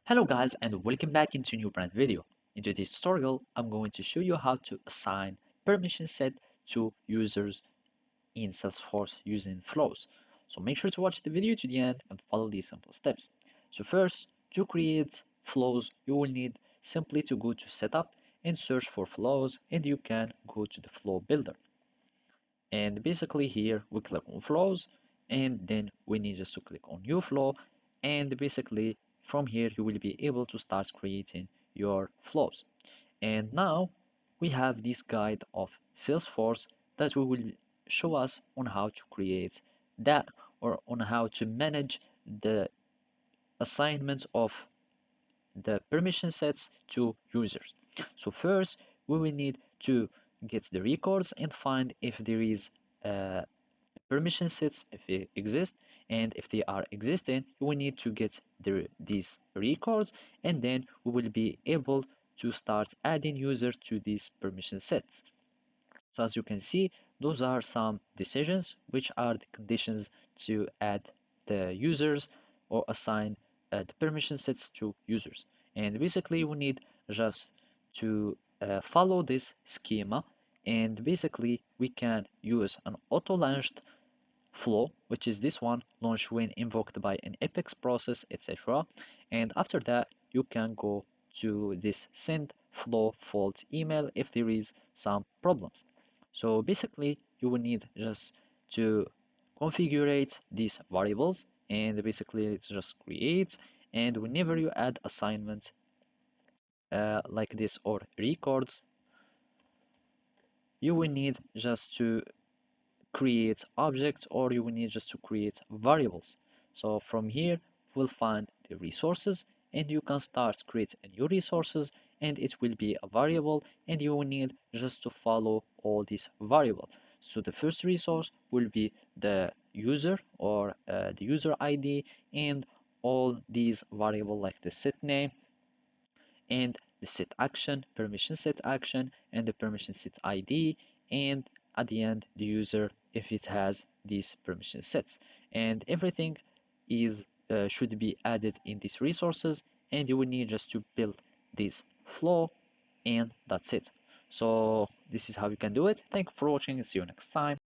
Hello guys and welcome back into a new brand video. In today's tutorial, I'm going to show you how to assign permission set to users in Salesforce using flows. So make sure to watch the video to the end and follow these simple steps. So first, to create flows, you will need simply to go to setup and search for flows, and you can go to the flow builder. And basically here we click on flows, and then we need just to click on new flow, and basically from here you will be able to start creating your flows. And now we have this guide of Salesforce that will show us on how to create that, or on how to manage the assignment of the permission sets to users. So first we will need to get the records and find if there is permission sets, if they exist, and if they are existing we need to get these records, and then we will be able to start adding users to these permission sets. So as you can see, those are some decisions which are the conditions to add the users or assign the permission sets to users. And basically we need just to follow this schema, and basically we can use an auto-launched flow, which is this one, launch when invoked by an Apex process, etc. And after that, you can go to this send flow fault email if there is some problems. So basically, you will need just to configure these variables, and basically it's just create. And whenever you add assignments like this or records, you will need just to create objects, or you will need just to create variables. So from here we'll find the resources, and you can start create a new resources, and it will be a variable, and you will need just to follow all these variables. So the first resource will be the user, or the user ID, and all these variable like the set name and the set action, permission set action, and the permission set ID, and at the end the user if it has these permission sets. And everything is should be added in these resources, and you will need just to build this flow, and that's it. So this is how you can do it. Thank you for watching. See you next time.